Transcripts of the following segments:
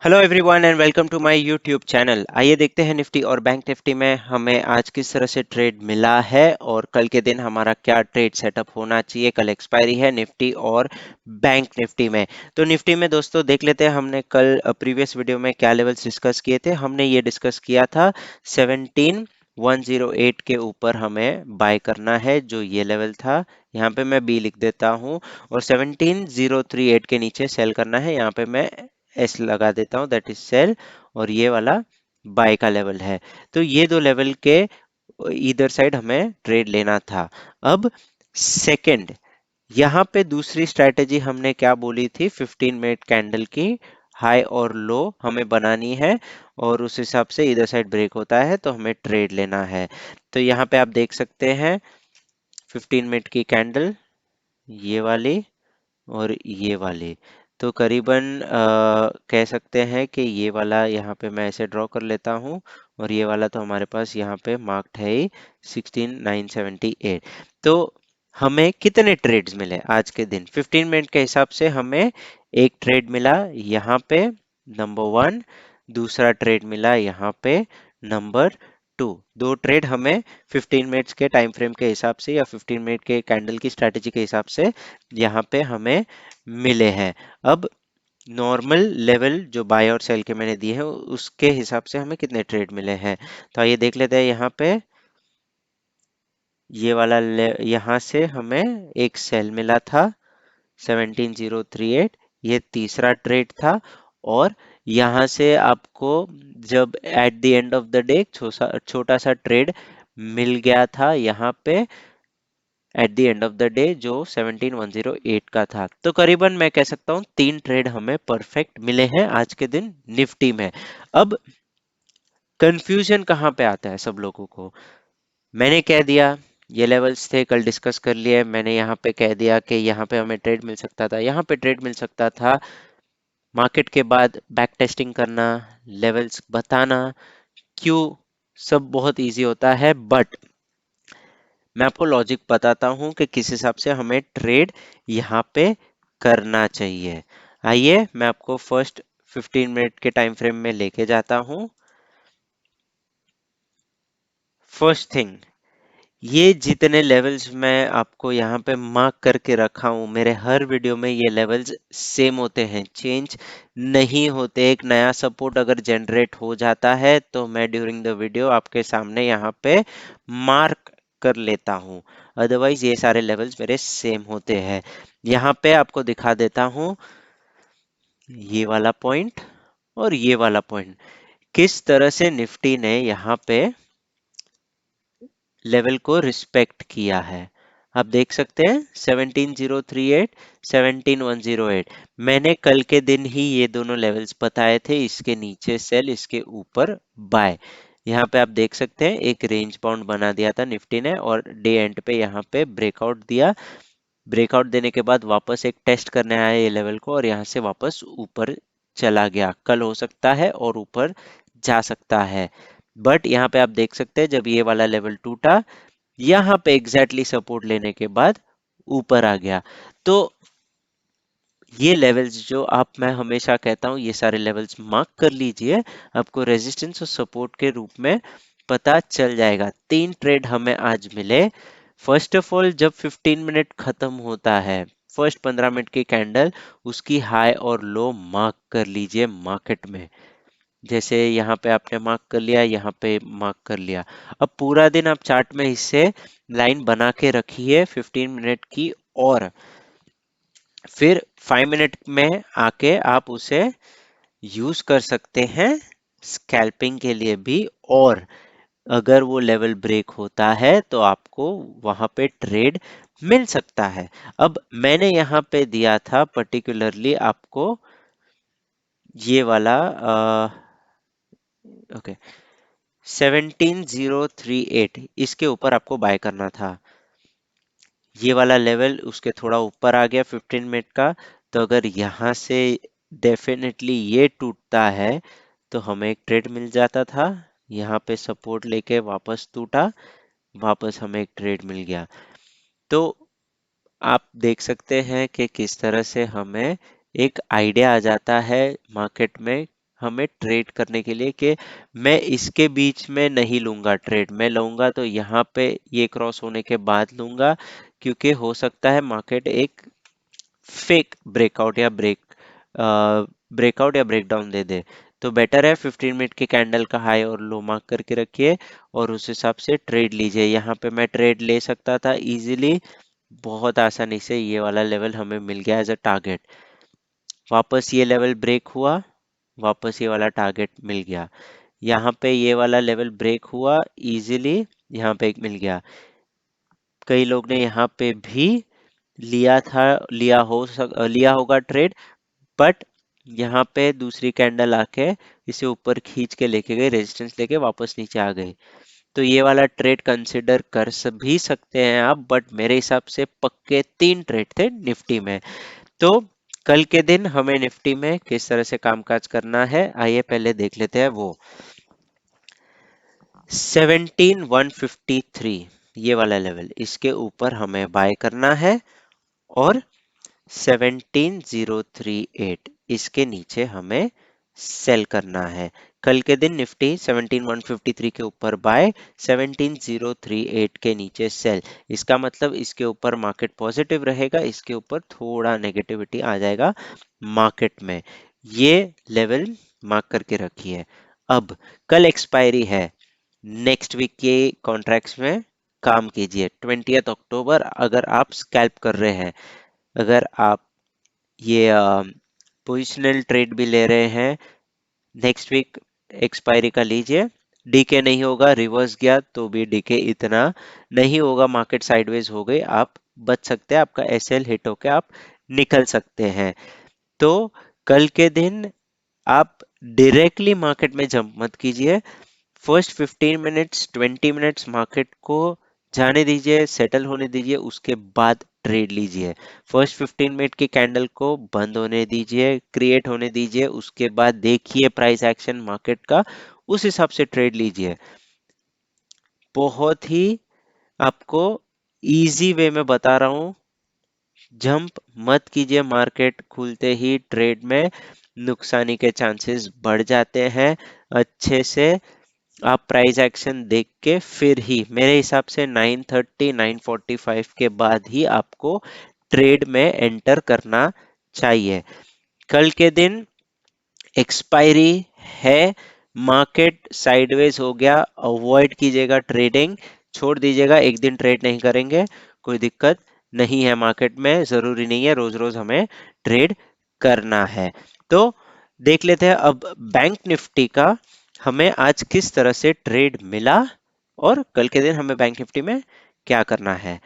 Hello everyone and welcome to my YouTube channel. आइए देखते हैं निफ्टी और बैंक निफ्टी में हमें आज किस तरह से ट्रेड मिला है और कल के दिन हमारा क्या ट्रेड सेटअप होना चाहिए। कल एक्सपायरी है निफ्टी और बैंक निफ्टी में। तो निफ्टी में दोस्तों देख लेते हैं हमने कल प्रीवियस वीडियो में क्या लेवल्स डिस्कस किए थे। हमने ये डिस्कस किया था 17108 के ऊपर हमें बाय करना है, जो ये लेवल था। यहाँ पे मैं बी लिख देता हूँ। और 17038 के नीचे सेल करना है, यहाँ पे मैं एस लगा देता हूँ, दैट इज सेल। और ये वाला बाय का लेवल है। तो ये दो लेवल के इधर साइड हमें ट्रेड लेना था। अब सेकंड, यहाँ पे दूसरी स्ट्रेटेजी हमने क्या बोली थी, 15 मिनट कैंडल की हाई और लो हमें बनानी है और उस हिसाब से इधर साइड ब्रेक होता है तो हमें ट्रेड लेना है। तो यहाँ पे आप देख सकते हैं 15 मिनट की कैंडल, ये वाली और ये वाली। तो करीबन कह सकते हैं कि ये वाला यहाँ पे मैं ऐसे ड्रॉ कर लेता हूँ और ये वाला तो हमारे पास यहाँ पे मार्क्ड है ही 16978। तो हमें कितने ट्रेड्स मिले आज के दिन? 15 मिनट के हिसाब से हमें एक ट्रेड मिला यहाँ पे, नंबर वन। दूसरा ट्रेड मिला यहाँ पे, नंबर टू। दो ट्रेड हमें 15 मिनट्स के टाइम फ्रेम के हिसाब से या 15 मिनट के कैंडल की स्ट्रैटेजी के हिसाब से यहाँ पे हमें मिले हैं। अब नॉर्मल लेवल जो बाय और सेल के मैंने दिए हैं उसके हिसाब से हमें कितने ट्रेड मिले हैं, तो आइए देख लेते हैं। यहाँ पे ये वाला यहाँ से हमें एक सेल मिला था 17038, ये तीसरा ट्रेड था। और यहाँ से आपको जब at the end of the day छोटा सा ट्रेड मिल गया था यहाँ पे at the end of the day, जो 17108 का था। तो करीबन मैं कह सकता हूँ तीन ट्रेड हमें परफेक्ट मिले हैं आज के दिन निफ्टी में। अब कंफ्यूजन कहाँ पे आता है सब लोगों को? मैंने कह दिया ये लेवल्स थे, कल डिस्कस कर लिए। मैंने यहाँ पे कह दिया कि यहाँ पे हमें ट्रेड मिल सकता था, यहाँ पे ट्रेड मिल सकता था। मार्केट के बाद बैक टेस्टिंग करना, लेवल्स बताना, क्यों, सब बहुत इजी होता है। बट मैं आपको लॉजिक बताता हूँ कि किस हिसाब से हमें ट्रेड यहाँ पे करना चाहिए। आइए मैं आपको फर्स्ट 15 मिनट के टाइम फ्रेम में लेके जाता हूँ। फर्स्ट थिंग, ये जितने लेवल्स मैं आपको यहाँ पे मार्क करके रखा हूँ, मेरे हर वीडियो में ये लेवल्स सेम होते हैं, चेंज नहीं होते। एक नया सपोर्ट अगर जनरेट हो जाता है तो मैं ड्यूरिंग द वीडियो आपके सामने यहाँ पे मार्क कर लेता हूँ। अदरवाइज ये सारे लेवल्स मेरे सेम होते हैं। यहाँ पे आपको दिखा देता हूँ ये वाला पॉइंट और ये वाला पॉइंट, किस तरह से निफ्टी ने यहाँ पे लेवल को रिस्पेक्ट किया है। आप देख सकते हैं 17038, 17108। मैंने कल के दिन ही ये दोनों लेवल्स बताए थे, इसके नीचे सेल, इसके ऊपर बाय। यहाँ पे आप देख सकते हैं एक रेंज बाउंड बना दिया था निफ्टी ने और डे एंड पे यहाँ पे ब्रेकआउट दिया। ब्रेकआउट देने के बाद वापस एक टेस्ट करने आया ये लेवल को और यहाँ से वापस ऊपर चला गया। कल हो सकता है और ऊपर जा सकता है। बट यहाँ पे आप देख सकते हैं जब ये वाला लेवल टूटा, यहाँ पे एग्जैक्टली सपोर्ट लेने के बाद ऊपर आ गया। तो ये लेवल्स जो आप, मैं हमेशा कहता हूँ ये सारे लेवल्स मार्क कर लीजिए, आपको रेजिस्टेंस और सपोर्ट के रूप में पता चल जाएगा। तीन ट्रेड हमें आज मिले। फर्स्ट ऑफ ऑल, जब 15 मिनट खत्म होता है, फर्स्ट 15 मिनट की कैंडल, उसकी हाई और लो मार्क कर लीजिए मार्केट में। जैसे यहाँ पे आपने मार्क कर लिया, यहाँ पे मार्क कर लिया। अब पूरा दिन आप चार्ट में इससे लाइन बना के रखिए 15 मिनट की, और फिर 5 मिनट में आके आप उसे यूज कर सकते हैं स्कैल्पिंग के लिए भी। और अगर वो लेवल ब्रेक होता है तो आपको वहां पे ट्रेड मिल सकता है। अब मैंने यहाँ पे दिया था पर्टिकुलरली आपको ये वाला ओके 17038, इसके ऊपर आपको बाय करना था। ये वाला लेवल उसके थोड़ा ऊपर आ गया 15 मिनट का। तो अगर यहाँ से डेफिनेटली ये टूटता है तो हमें एक ट्रेड मिल जाता था। यहाँ पे सपोर्ट लेके वापस टूटा, वापस हमें एक ट्रेड मिल गया। तो आप देख सकते हैं कि किस तरह से हमें एक आइडिया आ जाता है मार्केट में हमें ट्रेड करने के लिए कि मैं इसके बीच में नहीं लूंगा ट्रेड, मैं लूंगा तो यहाँ पे ये क्रॉस होने के बाद लूंगा, क्योंकि हो सकता है मार्केट एक फेक ब्रेकआउट या ब्रेकडाउन दे दे। तो बेटर है 15 मिनट के कैंडल का हाई और लो मार्क करके रखिए और उस हिसाब से ट्रेड लीजिए। यहाँ पे मैं ट्रेड ले सकता था इजीली, बहुत आसानी से। ये वाला लेवल हमें मिल गया एज अ टारगेट। वापस ये लेवल ब्रेक हुआ, वापस ये वाला टारगेट मिल गया। यहाँ पे ये वाला लेवल ब्रेक हुआ इजीली, यहाँ पे एक मिल गया। कई लोग ने यहाँ पे भी लिया था, लिया होगा ट्रेड, बट यहाँ पे दूसरी कैंडल आके इसे ऊपर खींच के लेके गए, रेजिस्टेंस लेके वापस नीचे आ गए। तो ये वाला ट्रेड कंसिडर कर भी सकते हैं आप, बट मेरे हिसाब से पक्के 3 ट्रेड थे निफ्टी में। तो कल के दिन हमें निफ्टी में किस तरह से कामकाज करना है, आइए पहले देख लेते हैं वो। 17153 ये वाला लेवल, इसके ऊपर हमें बाय करना है, और 17038 इसके नीचे हमें सेल करना है। कल के दिन निफ्टी 17153 के ऊपर बाय, 17038 के नीचे सेल। इसका मतलब इसके ऊपर मार्केट पॉजिटिव रहेगा, इसके ऊपर थोड़ा नेगेटिविटी आ जाएगा मार्केट में। ये लेवल मार्क करके रखिए। अब कल एक्सपायरी है, नेक्स्ट वीक के कॉन्ट्रैक्ट्स में काम कीजिए। 20 अक्टूबर अगर आप स्कैल्प कर रहे हैं, अगर आप ये पोजिशनल ट्रेड भी ले रहे हैं, नेक्स्ट वीक एक्सपायरी का लीजिए। डीके नहीं होगा, रिवर्स गया तो भी डीके इतना नहीं होगा, मार्केट साइडवेज हो गई, आप बच सकते हैं, आपका एसएल हिट होके आप निकल सकते हैं। तो कल के दिन आप डायरेक्टली मार्केट में जंप मत कीजिए। फर्स्ट 15 मिनट्स 20 मिनट्स मार्केट को जाने दीजिए, सेटल होने दीजिए, उसके बाद ट्रेड लीजिए। फर्स्ट 15 मिनट की कैंडल को बंद होने दीजिए, क्रिएट होने दीजिए, उसके बाद देखिए प्राइस एक्शन मार्केट का, उस हिसाब से ट्रेड लीजिए। बहुत ही आपको इजी वे में बता रहा हूँ, जंप मत कीजिए मार्केट खुलते ही ट्रेड में, नुकसानी के चांसेस बढ़ जाते हैं। अच्छे से आप प्राइस एक्शन देख के फिर ही, मेरे हिसाब से 930 945 के बाद ही आपको ट्रेड में एंटर करना चाहिए। कल के दिन एक्सपायरी है, मार्केट साइडवेज हो गया, अवॉइड कीजिएगा ट्रेडिंग, छोड़ दीजिएगा, एक दिन ट्रेड नहीं करेंगे, कोई दिक्कत नहीं है मार्केट में, जरूरी नहीं है रोज रोज हमें ट्रेड करना है। तो देख लेते हैं अब बैंक निफ्टी का हमें आज किस तरह से ट्रेड मिला, और कल के दिन हमें बैंक निफ्टी में क्या करना है।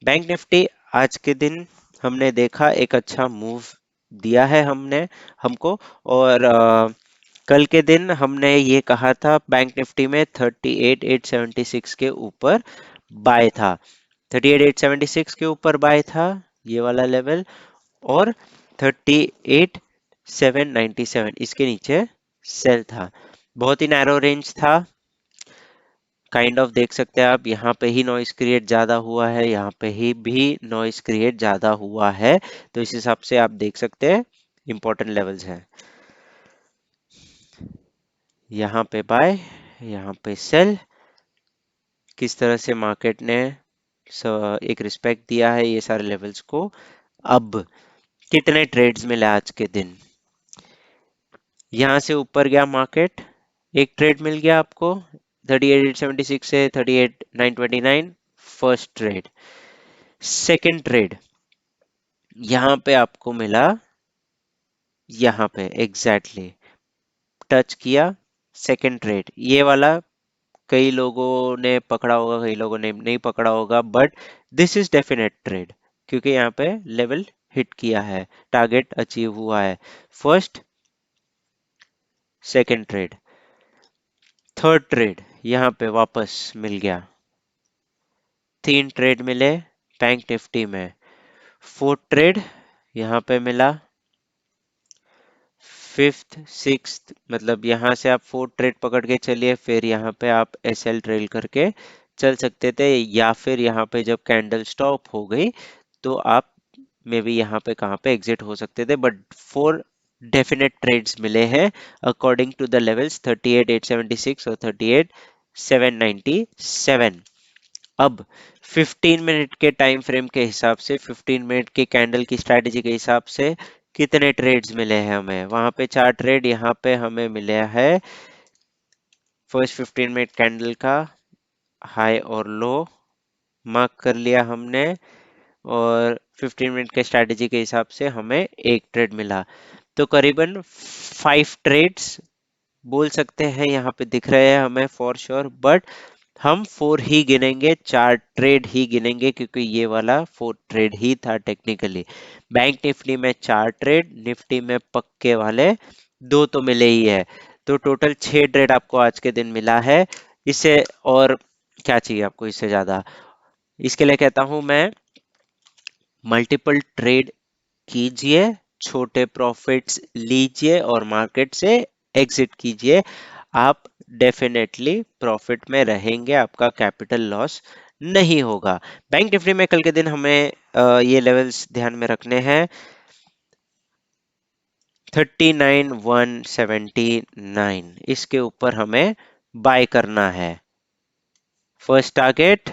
बैंक निफ्टी आज के दिन हमने देखा एक अच्छा मूव दिया है हमने हमको, और कल के दिन हमने ये कहा था बैंक निफ्टी में 38,876 के ऊपर बाय था, 38,876 के ऊपर बाय था ये वाला लेवल, और 38,797 इसके नीचे सेल था। बहुत ही नैरो रेंज था, काइंड ऑफ देख सकते हैं आप, यहाँ पे ही नॉइस क्रिएट ज्यादा हुआ है, यहाँ पे ही भी नॉइस क्रिएट ज्यादा हुआ है, तो इस हिसाब से आप देख सकते हैं इंपॉर्टेंट लेवल्स हैं। यहाँ पे बाय, यहाँ पे सेल, किस तरह से मार्केट ने एक रिस्पेक्ट दिया है ये सारे लेवल्स को। अब कितने ट्रेड्स मिले आज के दिन, यहाँ से ऊपर गया मार्केट, एक ट्रेड मिल गया आपको 38,876 से 38,929, फर्स्ट ट्रेड। सेकंड ट्रेड यहाँ पे आपको मिला, यहाँ पे एग्जैक्टली टच किया, सेकंड ट्रेड ये वाला कई लोगों ने पकड़ा होगा, कई लोगों ने नहीं पकड़ा होगा, but this is definite trade, क्योंकि यहाँ पे लेवल हिट किया है, टारगेट अचीव हुआ है। First, second trade, third trade यहाँ पे वापस मिल गया, 3 ट्रेड मिले बैंक निफ्टी में। फोर्थ ट्रेड यहाँ पे मिला, फिफ्थ सिक्स्थ, मतलब यहाँ से आप 4 ट्रेड पकड़ के चलिए, फिर यहाँ पे आप एसएल ट्रेल करके चल सकते थे, या फिर यहाँ पे जब कैंडल स्टॉप हो गई तो आप मे बी यहाँ पे कहाँ पे एग्जिट हो सकते थे, बट 4 डेफिनेट ट्रेड्स मिले हैं अकॉर्डिंग टू द लेवल्स 38,876 और 38,797। अब 15 मिनट के टाइम फ्रेम के हिसाब से, 15 मिनट के कैंडल की स्ट्रेटेजी के हिसाब से कितने ट्रेड्स मिले हैं हमें? वहां पे 4 ट्रेड, यहाँ पे हमें मिला है फर्स्ट 15 मिनट कैंडल का हाई और लो मार्क कर लिया हमने, और 15 मिनट के स्ट्रेटेजी के हिसाब से हमें एक ट्रेड मिला। तो करीबन 5 ट्रेड्स बोल सकते हैं यहाँ पे दिख रहे हैं हमें फॉर श्योर, बट हम 4 ही गिनेंगे, 4 ट्रेड ही गिनेंगे, क्योंकि ये वाला 4 ट्रेड ही था टेक्निकली। बैंक निफ्टी में 4 ट्रेड, निफ्टी में पक्के वाले 2 तो मिले ही है, तो टोटल 6 ट्रेड आपको आज के दिन मिला है। इससे और क्या चाहिए आपको इससे ज्यादा? इसके लिए कहता हूं मैं, मल्टीपल ट्रेड कीजिए, छोटे प्रॉफिट्स लीजिए और मार्केट से एग्जिट कीजिए। आप डेफिनेटली प्रॉफिट में रहेंगे, आपका कैपिटल लॉस नहीं होगा। बैंक निफ्टी में कल के दिन हमें ये लेवल्स ध्यान में रखने हैं। 39,179 इसके ऊपर हमें बाय करना है। फर्स्ट टारगेट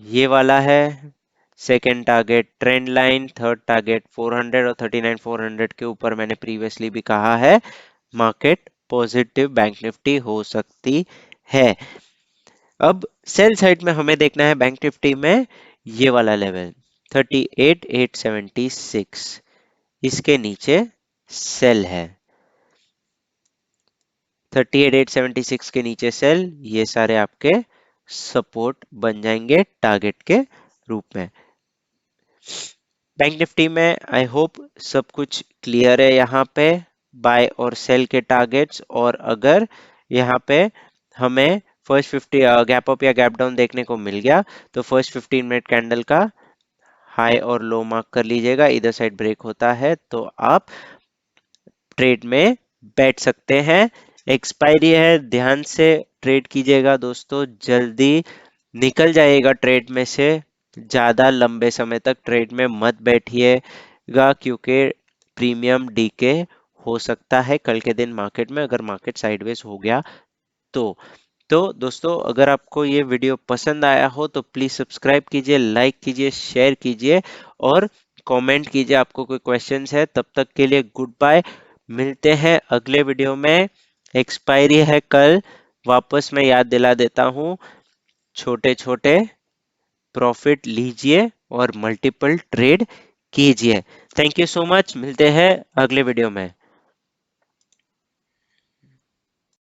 ये वाला है, second target trend line, third target 400 और 39,400 के ऊपर मैंने प्रीवियसली भी कहा है मार्केट पॉजिटिव बैंक निफ्टी हो सकती है। अब सेल साइड में हमें देखना है बैंक निफ्टी में ये वाला लेवल 38,876, इसके नीचे सेल है। 38,876 के नीचे सेल, ये सारे आपके सपोर्ट बन जाएंगे टारगेट के रूप में। बैंक निफ्टी में आई होप सब कुछ क्लियर है। यहाँ पे बाय और सेल के टारगेट्स, और अगर यहाँ पे हमें फर्स्ट 50 गैप अप या गैप डाउन देखने को मिल गया, तो फर्स्ट 15 मिनट कैंडल का हाई और लो मार्क कर लीजिएगा। इधर साइड ब्रेक होता है तो आप ट्रेड में बैठ सकते हैं। एक्सपायरी है, ध्यान से ट्रेड कीजिएगा दोस्तों, जल्दी निकल जाइएगा ट्रेड में से। ज्यादा लंबे समय तक ट्रेड में मत बैठिएगा, क्योंकि प्रीमियम डीके हो सकता है कल के दिन मार्केट में, अगर मार्केट साइडवेज हो गया तो। दोस्तों, अगर आपको ये वीडियो पसंद आया हो तो प्लीज सब्सक्राइब कीजिए, लाइक कीजिए, शेयर कीजिए और कमेंट कीजिए आपको कोई क्वेश्चंस है। तब तक के लिए गुड बाय, मिलते हैं अगले वीडियो में। एक्सपायरी है कल, वापस मैं याद दिला देता हूँ, छोटे छोटे प्रॉफिट लीजिए और मल्टीपल ट्रेड कीजिए। थैंक यू सो मच, मिलते हैं अगले वीडियो में।